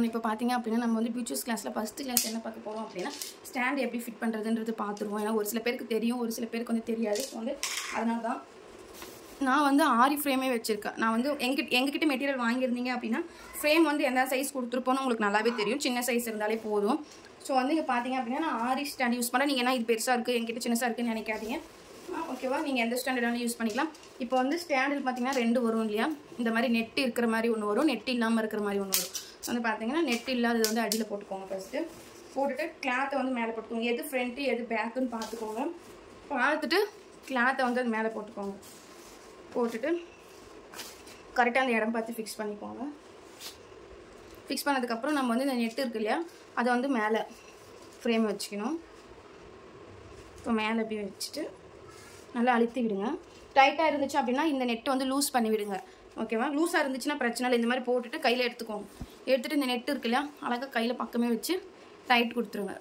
everyone. இப்போ பாத்தீங்க அப்படினா நம்ம வந்து பியூச்சர்ஸ் கிளாஸ்ல ஃபர்ஸ்ட் கிளாஸ் என்ன பார்க்க போறோம் அப்படினா ஸ்டாண்ட் எப்படி ஃபிட் பண்றதுன்றது பாத்துருவோம். ஏனா ஒரு சில பேருக்கு தெரியும், ஒரு சில பேருக்கு வந்து தெரியாது. வந்து அதனால தான் நான் வந்து ஆரி ஃப்ரேமே வச்சிருக்கேன். நான் வந்து எங்ககிட்ட மெட்டீரியல் வாங்கியிருந்தீங்க அப்படினா ஃப்ரேம் வந்து எந்த சைஸ் கொடுத்துருப்போம்னு உங்களுக்கு நல்லாவே தெரியும். சின்ன சைஸ் இருந்தாலே போதும். ஸோ வந்து இங்கே பார்த்தீங்க அப்படின்னா நான் ஆரி ஸ்டாண்ட் யூஸ் பண்ணேன். நீங்கள் என்ன இது பெருசாக இருக்குது என்கிட்ட சின்னசாக இருக்குன்னு நினைக்காதீங்க. ஓகேவா, நீங்கள் எந்த ஸ்டாண்டர்டாலும் யூஸ் பண்ணிக்கலாம். இப்போ வந்து ஸ்டாண்டில் பார்த்தீங்கன்னா 2 வரும் இல்லையா, இந்த மாதிரி நெட் இருக்கிற மாதிரி ஒன்று வரும், நெட் இல்லாமல் இருக்கிற மாதிரி ஒன்று வரும். வந்து பார்த்தீங்கன்னா நெட் இல்லாதது வந்து அடியில் போட்டுக்கோங்க. ஃபஸ்ட்டு போட்டுட்டு கிளாத்தை வந்து மேலே போட்டுக்கோங்க. எது ஃப்ரண்ட்டு எது பேக்குன்னு பார்த்துக்கோங்க. பார்த்துட்டு கிளாத்தை வந்து அது மேலே போட்டுக்கோங்க. போட்டுட்டு கரெக்டாக அந்த இடம் பார்த்து ஃபிக்ஸ் பண்ணிக்கோங்க. ஃபிக்ஸ் பண்ணதுக்கப்புறம் நம்ம வந்து இந்த நெட் இருக்கு இல்லையா, அதை வந்து மேலே ஃப்ரேம் வச்சுக்கணும். இப்போ மேலே அப்படியே வச்சுட்டு நல்லா அழுத்தி விடுங்க. டைட்டாக இருந்துச்சு அப்படின்னா இந்த நெட்டை வந்து லூஸ் பண்ணி விடுங்க. ஓகேவா, லூஸாக இருந்துச்சுன்னா பிரச்சனை இல்லை. இந்த மாதிரி போட்டுட்டு கையில் எடுத்துக்கோங்க. எடுத்துகிட்டு இந்த நெட்டு இருக்கு இல்லையா, அழகாக கையில் பக்கமே வச்சு டைட் கொடுத்துருங்க.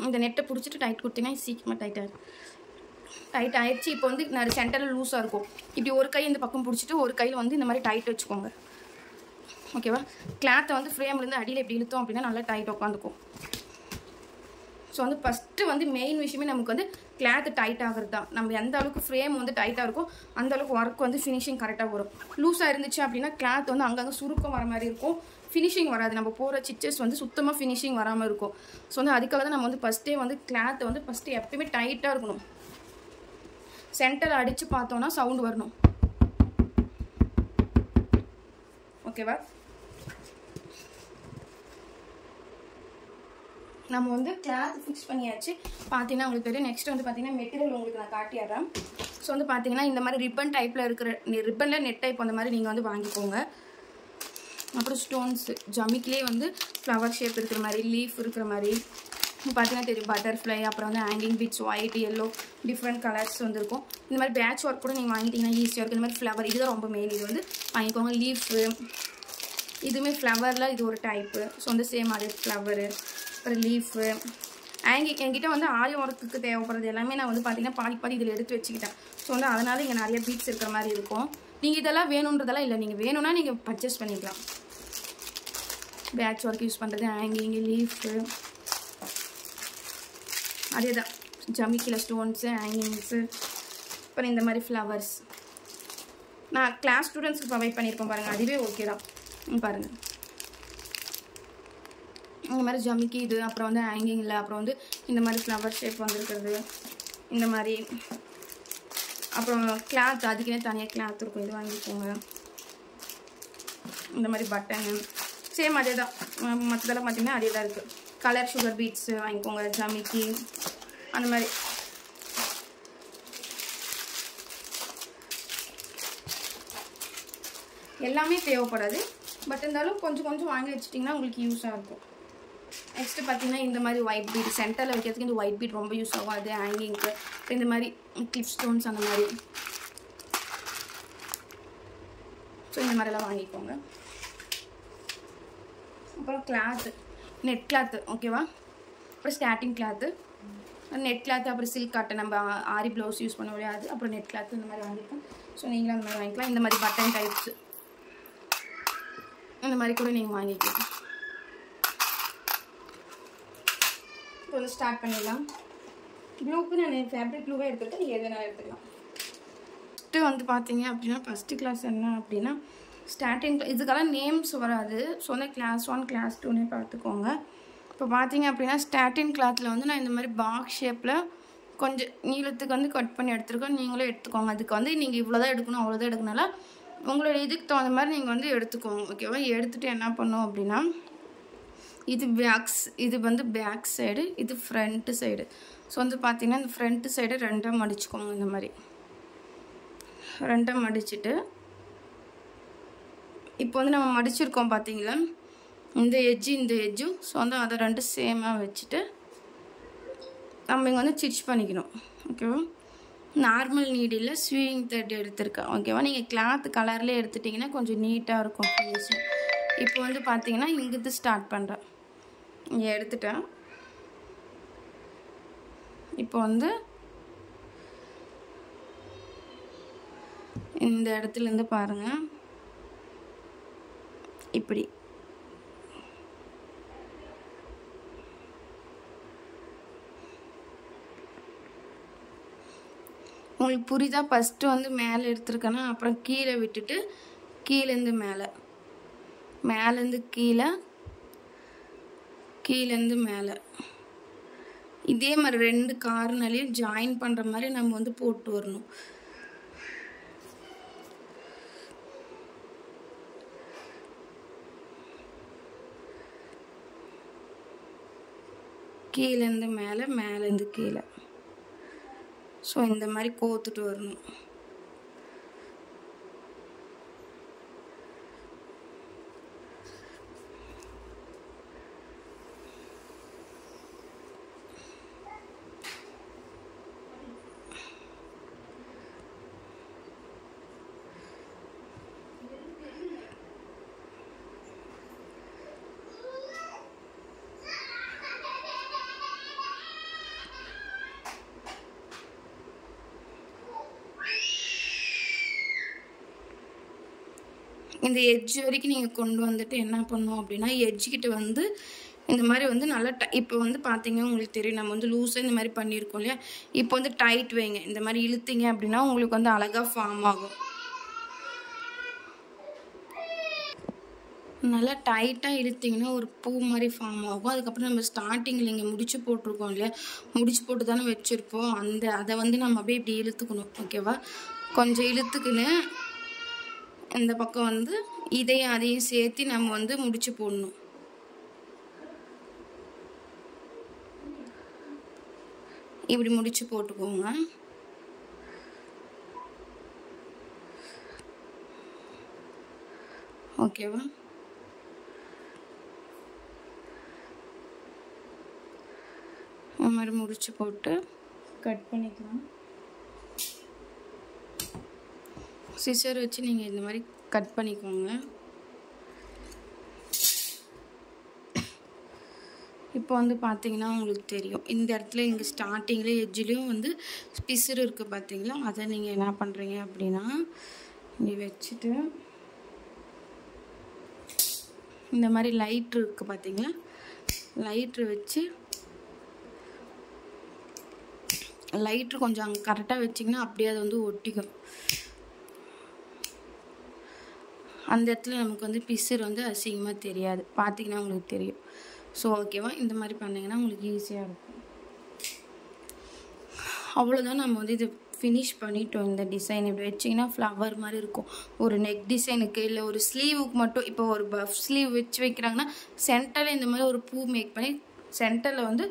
இந்த நெட்டை பிடிச்சிட்டு டைட் கொடுத்தீங்கன்னா சீக்கிரமாக டைட் ஆகிடுச்சு. இப்போ வந்து நான் சென்டரில் லூஸாக இருக்கும். இப்படி ஒரு கை இந்த பக்கம் பிடிச்சிட்டு ஒரு கையில் வந்து இந்த மாதிரி டைட் வச்சுக்கோங்க. ஓகேவா, கிளாத்தை வந்து ஃப்ரேம்லேருந்து அடியில் எப்படி இழுத்தோம் அப்படின்னா நல்லா டைட் உட்காந்துக்கும். ஸோ வந்து ஃபஸ்ட்டு வந்து மெயின் விஷயமே நமக்கு வந்து கிளாத்து டைட் ஆகிறது தான். நம்ம எந்த அளவுக்கு ஃப்ரேம் வந்து டைட்டாக இருக்கும் அந்த அளவுக்கு ஒர்க் வந்து ஃபினிஷிங் கரெக்டாக வரும். லூஸாக இருந்துச்சு அப்படின்னா கிளாத் வந்து அங்கங்கே சுருக்கம் வர மாதிரி இருக்கும், ஃபினிஷிங் வராது. நம்ம போகிற ஸ்டிச்சஸ் வந்து சுத்தமாக ஃபினிஷிங் வராமல் இருக்கும். ஸோ வந்து அதுக்காக தான் நம்ம வந்து ஃபஸ்ட்டே வந்து கிளாத்தை வந்து ஃபஸ்ட்டு எப்பயுமே டைட்டாக இருக்கணும். சென்டரை அடித்து பார்த்தோன்னா சவுண்டு வரணும். ஓகேவா, நம்ம வந்து கிளாத் ஃபிக்ஸ் பண்ணியாச்சு. பார்த்தீங்கன்னா உங்களுக்கு தெரியும். நெக்ஸ்ட் வந்து பார்த்தீங்கன்னா மெட்டீரியல் உங்களுக்கு நான் காட்டிடுறேன். ஸோ வந்து பார்த்தீங்கன்னா இந்த மாதிரி ரிப்பன் டைப்பில் இருக்கிற ரிப்பனில் நெட் டைப் அந்த மாதிரி நீங்கள் வந்து வாங்கிக்கோங்க. அப்புறம் ஸ்டோன்ஸு ஜமிக்கிலே வந்து ஃப்ளவர் ஷேப் இருக்கிற மாதிரி, லீஃப் இருக்கிற மாதிரி பார்த்தீங்கன்னா தெரியும். பட்டர்ஃப்ளை, அப்புறம் வந்து hanging beads, white, yellow, different colours வந்துருக்கும். இந்த மாதிரி பேட்ச் ஒர்க் கூட நீங்கள் வாங்கிட்டீங்கன்னா ஈஸியாக இருக்கும். இந்த மாதிரி ஃப்ளவர் இதுதான் ரொம்ப மெயின். இது வந்து வாங்கிக்கோங்க. லீஃபு இதுவுமே ஃப்ளவரில் இது ஒரு டைப்பு. ஸோ வந்து சேம் அதே ஃப்ளவரு, அப்புறம் லீஃபு, என்கிட்ட வந்து ஆரி ஒர்க்குக்கு தேவைப்படுறது எல்லாமே நான் வந்து பார்த்தீங்கன்னா பாதி இதில் எடுத்து வச்சுக்கிட்டேன். ஸோ வந்து அதனால் இங்கே நிறைய பீட்ஸ் இருக்கிற மாதிரி இருக்கும். நீங்கள் இதெல்லாம் வேணுன்றதெல்லாம் இல்லை, நீங்கள் வேணும்னா நீங்கள் பர்ச்சேஸ் பண்ணிக்கலாம். பேட்ச் ஒர்க் யூஸ் பண்ணுறது, ஹேங்கிங்கு, லீஃபு, அதே தான் ஜமிக்கில் ஸ்டோன்ஸு, ஹேங்கிங்ஸு, அப்புறம் இந்த மாதிரி ஃப்ளவர்ஸ் நான் கிளாஸ் ஸ்டூடெண்ட்ஸ்க்கு ப்ரொவைட் பண்ணியிருக்கோம் பாருங்கள். அதுவே ஓகே தான். பாருங்கள் இந்த மாதிரி ஜமிக்கி இது, அப்புறம் வந்து ஹேங்கிங்கில், அப்புறம் வந்து இந்த மாதிரி ஃப்ளவர் ஷேப் வந்துருக்கிறது, இந்த மாதிரி. அப்புறம் கிளாத் அதுக்குன்னே தனியாக கிளாத் இருக்கும், இது வாங்கிக்கோங்க. இந்த மாதிரி பட்டனு சேம் அதே தான். மற்றதெல்லாம் பார்த்தீங்கன்னா அதே தான் இருக்குது. கலர் சுகர் பீட்ஸு வாங்கிக்கோங்க, ஜமிக்கி அந்த மாதிரி. எல்லாமே தேவைப்படாது, பட் இருந்தாலும் கொஞ்சம் கொஞ்சம் வாங்கி வச்சிட்டிங்கன்னா உங்களுக்கு யூஸாக இருக்கும். நெக்ஸ்ட்டு பார்த்தீங்கன்னா இந்த மாதிரி ஒயிட் பீட் சென்டரில் வைக்கிறதுக்கு இந்த ஒயிட் பீட் ரொம்ப யூஸ் ஆகும். அது ஹேங்கிங்க்கு. இந்த மாதிரி கிளிப் ஸ்டோன்ஸ் அந்த மாதிரி. ஸோ இந்த மாதிரிலாம் வாங்கிக்கோங்க. அப்புறம் கிளாத்து, நெட் கிளாத்து, ஓகேவா. அப்புறம் ஸ்டார்டிங் கிளாத்து, நெட் கிளாத்து, அப்புறம் சில்க் காட்டன், நம்ம ஆரி ப்ளவுஸ் யூஸ் பண்ண முடியாது. அப்புறம் நெட் கிளாத்து இந்த மாதிரி வாங்கிக்கலாம். ஸோ நீங்களும் அந்த மாதிரி வாங்கிக்கலாம். இந்த மாதிரி பட்டன் டைப்ஸு இந்த மாதிரி கூட நீங்கள் வாங்கிக்கலாம். இப்போ வந்து ஸ்டார்ட் பண்ணிடலாம். ப்ளூக்கு நான் ஃபேப்ரிக் ப்ளூவே எடுத்துக்கிட்டு நீங்கள் எது வேணாலும் எடுத்துக்கலாம். ஃபஸ்ட்டு வந்து பார்த்தீங்க அப்படின்னா ஃபஸ்ட்டு கிளாஸ் என்ன அப்படின்னா ஸ்டார்டிங் இதுக்கெல்லாம் நேம்ஸ் வராது. ஸோ வந்து கிளாஸ் 1 கிளாஸ் 2னே பார்த்துக்கோங்க. இப்போ பார்த்தீங்க அப்படின்னா ஸ்டார்டிங் கிளாத்தில் வந்து நான் இந்த மாதிரி பாக்ஸ் ஷேப்பில் கொஞ்சம் நீளத்துக்கு வந்து கட் பண்ணி எடுத்துருக்கோம். நீங்களும் எடுத்துக்கோங்க. அதுக்கு வந்து நீங்கள் இவ்வளோ தான் எடுக்கணும், அவ்வளோதான் எடுக்கனால உங்களோட இதுக்கு தகுந்த மாதிரி நீங்கள் வந்து எடுத்துக்கோங்க. ஓகேவா, எடுத்துகிட்டு என்ன பண்ணோம் அப்படின்னா இது வந்து பேக் சைடு, இது ஃப்ரண்ட்டு சைடு. ஸோ வந்து பார்த்தீங்கன்னா இந்த ஃப்ரண்ட்டு சைடு 2ஆக மடிச்சுக்கோங்க. இந்த மாதிரி 2ஆக மடிச்சுட்டு இப்போ வந்து நம்ம மடிச்சிருக்கோம் பார்த்தீங்களா, இந்த எட்ஜு இந்த எட்ஜும். ஸோ வந்து அதை 2 சேமாக வச்சுட்டு நம்ம இங்கே வந்து ஸ்டிச் பண்ணிக்கணும். ஓகேவா, நார்மல் நீடில் ஸ்விங் த்ரெட் எடுத்திருக்கேன். ஓகேவா, நீங்கள் கிளாத் கலர்லேயே எடுத்துட்டிங்கன்னா கொஞ்சம் நீட்டாக இருக்கும் ஃபினிஷிங். இப்போ வந்து பார்த்தீங்கன்னா இங்கிருந்து ஸ்டார்ட் பண்ணுறேன். இங்கே எடுத்துட்டேன். இப்போ வந்து இந்த இடத்துலேருந்து பாருங்கள், இப்படி உங்களுக்கு புரியுதா? ஃபஸ்ட்டு வந்து மேலே எடுத்துருக்கேன்னா அப்புறம் கீழே விட்டுட்டு கீழேருந்து மேலே, மேலேருந்து கீழே, கீழேருந்து மேலே, இதே மாதிரி 2 கார்னர்லையும் ஜாயின் பண்ணுற மாதிரி நம்ம வந்து போட்டு வரணும். கீழேருந்து மேலே, மேலேருந்து கீழே. ஸோ இந்த மாதிரி கோத்துட்டு வரணும். இந்த எட்ஜ் வரைக்கும் நீங்கள் கொண்டு வந்துட்டு என்ன பண்ணணும் அப்படின்னா, எட்ஜுக்கிட்ட வந்து இந்த மாதிரி வந்து நல்லா இப்போ வந்து பார்த்தீங்கன்னா உங்களுக்கு தெரியும், நம்ம வந்து லூஸாக இந்த மாதிரி பண்ணியிருக்கோம் இல்லையா? இப்போ வந்து டைட் வைங்க. இந்த மாதிரி இழுத்தீங்க அப்படின்னா உங்களுக்கு வந்து அழகாக ஃபார்ம் ஆகும். நல்லா டைட்டாக இழுத்திங்கன்னா ஒரு பூ மாதிரி ஃபார்ம் ஆகும். அதுக்கப்புறம் நம்ம ஸ்டார்டிங்கில் இங்கே முடிச்சு போட்டிருக்கோம் இல்லையா? முடிச்சு போட்டு தானே வச்சுருப்போம். அதை வந்து நம்ம அப்படியே இப்படி இழுத்துக்கணும். ஓகேவா? கொஞ்சம் இழுத்துக்குன்னு இந்த பக்கம் வந்து அதையும் சேர்த்து நம்ம வந்து முடிச்சு போடணும். இப்படி முடிச்சு போட்டுக்கோங்க. ஓகேவா? இந்த மாதிரி முடிச்சு போட்டு கட் பண்ணிக்கலாம். சிசர் வச்சு நீங்கள் இந்த மாதிரி கட் பண்ணிக்கோங்க. இப்போ வந்து பார்த்தீங்கன்னா உங்களுக்கு தெரியும், இந்த இடத்துல இங்கே ஸ்டார்டிங்கில் எட்ஜ்லேயும் வந்து பிசுறு இருக்குது பார்த்தீங்களா? அதை நீங்கள் என்ன பண்ணுறீங்க அப்படின்னா, இங்கே வச்சுட்டு இந்த மாதிரி லைட்ரு இருக்குது பார்த்தீங்களா? லைட்ரு வச்சு லைட்ரு கொஞ்சம் அங்கே கரெக்டாக வச்சிங்கன்னா அப்படியே அது வந்து ஒட்டிக்கும். அந்த இடத்துல நமக்கு வந்து பிசுறு வந்து அசிங்கமாக தெரியாது. பார்த்தீங்கன்னா உங்களுக்கு தெரியும். ஸோ ஓகேவா? இந்த மாதிரி பண்ணிங்கன்னா உங்களுக்கு ஈஸியாக இருக்கும். அவ்வளோதான், நம்ம வந்து இது ஃபினிஷ் பண்ணிட்டோம். இந்த டிசைன் இப்படி வச்சிங்கன்னா ஃப்ளவர் மாதிரி இருக்கும். ஒரு நெக் டிசைனுக்கு இல்லை ஒரு ஸ்லீவுக்கு மட்டும், இப்போ ஒரு பஃப் ஸ்லீவ் வச்சு வைக்கிறாங்கன்னா சென்டரில் இந்த மாதிரி ஒரு பூ மேக் பண்ணி சென்டரில் வந்து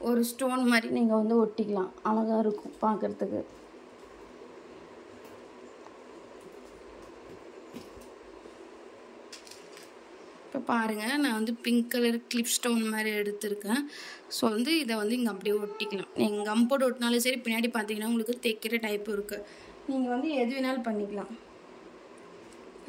ஒரு ஸ்டோன் மாதிரி நீங்கள் வந்து ஒட்டிக்கலாம். அழகாக இருக்கும் பார்க்குறதுக்கு. இப்போ பாருங்கள், நான் வந்து பிங்க் கலர் கிளிப் ஸ்டோன் மாதிரி எடுத்திருக்கேன். ஸோ வந்து இதை வந்து இங்கே அப்படியே ஒட்டிக்கலாம். நீங்கள் கம் போட்டு ஒட்டினாலும் சரி, பின்னாடி பார்த்தீங்கன்னா உங்களுக்கு தைக்கிற டைப்பு இருக்குது. நீங்கள் வந்து எது வேணாலும் பண்ணிக்கலாம்.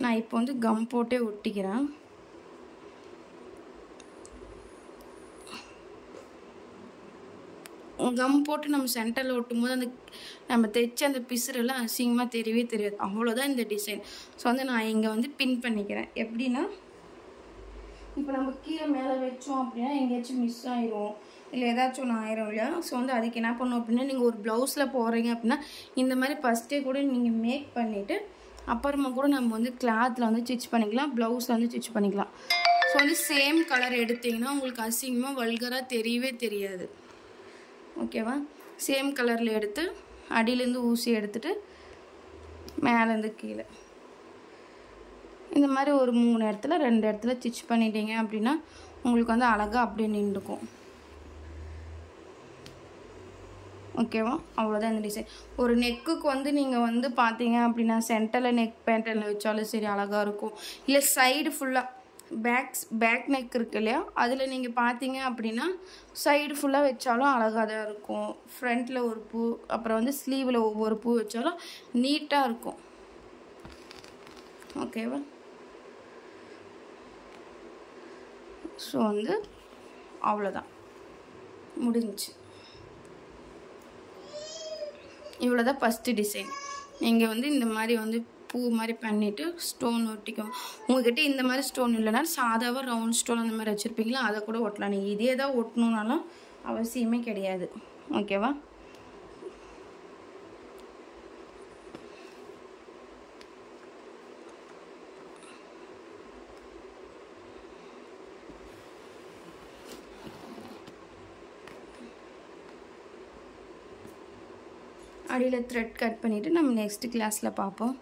நான் இப்போ வந்து கம் போட்டே ஒட்டிக்கிறேன். கம் போட்டு நம்ம சென்டரில் ஒட்டும் போது அந்த நம்ம தைச்ச அந்த பிசுறெல்லாம் அசிங்கமாக தெரியவே தெரியாது. அவ்வளோதான் இந்த டிசைன். ஸோ வந்து நான் இங்கே வந்து பின் பண்ணிக்கிறேன். எப்படின்னா, இப்போ நம்ம கீழே மேலே வச்சோம் அப்படின்னா எங்கேயாச்சும் மிஸ் ஆயிரும், இல்லை ஏதாச்சும் ஒன்று ஆயிரும் இல்லையா? ஸோ வந்து அதுக்கு என்ன பண்ணணும் அப்படின்னா, நீங்கள் ஒரு ப்ளவுஸில் போடுறீங்க அப்படின்னா இந்த மாதிரி ஃபஸ்ட்டே கூட நீங்கள் மேக் பண்ணிவிட்டு அப்புறமா கூட நம்ம வந்து கிளாத்தில் வந்து ஸ்டிச் பண்ணிக்கலாம், ப்ளவுஸில் வந்து ஸ்டிச் பண்ணிக்கலாம். ஸோ வந்து சேம் கலர் எடுத்திங்கன்னா உங்களுக்கு அசிங்கமாக வல்கராக தெரியவே தெரியாது. ஓகேவா? சேம் கலரில் எடுத்து அடியிலேருந்து ஊசி எடுத்துகிட்டு மேலேருந்து கீழே இந்த மாதிரி ஒரு 3 இடத்துல 2 இடத்துல ஸ்டிச் பண்ணிட்டீங்க அப்படின்னா உங்களுக்கு வந்து அழகாக அப்படியே நின்றுக்கும். ஓகேவா? அவ்வளோதான் இந்த டிசைன். ஒரு நெக்குக்கு வந்து நீங்கள் வந்து பார்த்தீங்க அப்படின்னா சென்டரில் நெக் பேட்டர்னில் வச்சாலும் சரி அழகாக இருக்கும். இல்லை சைடு ஃபுல்லாக பேக் நெக் இருக்கு இல்லையா? அதில் நீங்கள் பார்த்தீங்க அப்படின்னா சைடு ஃபுல்லாக வச்சாலும் அழகாக தான் இருக்கும். ஃப்ரண்ட்டில் ஒரு பூ, அப்புறம் வந்து ஸ்லீவில் ஒவ்வொரு பூ வச்சாலும் நீட்டாக இருக்கும். ஓகேவா? ஸோ வந்து அவ்வளோதான், முடிஞ்சிச்சு. இவ்வளோ தான் ஃபஸ்ட்டு டிசைன். நீங்கள் வந்து இந்த மாதிரி வந்து பூ மாதிரி பண்ணிவிட்டு ஸ்டோன் ஒட்டிக்கும். உங்கள்கிட்ட இந்த மாதிரி ஸ்டோன் இல்லைனா சாதாவாக ரவுண்ட் ஸ்டோன் அந்த மாதிரி வச்சுருப்பீங்களா, அதை கூட ஒட்டலாம். நீங்கள் இதே தான் ஒட்டணுன்னாலும் அவசியமே கிடையாது. ஓகேவா? அடியில் த்ரெட் கட் பண்ணிவிட்டு நம்ம நெக்ஸ்ட்டு கிளாஸில் பார்ப்போம்.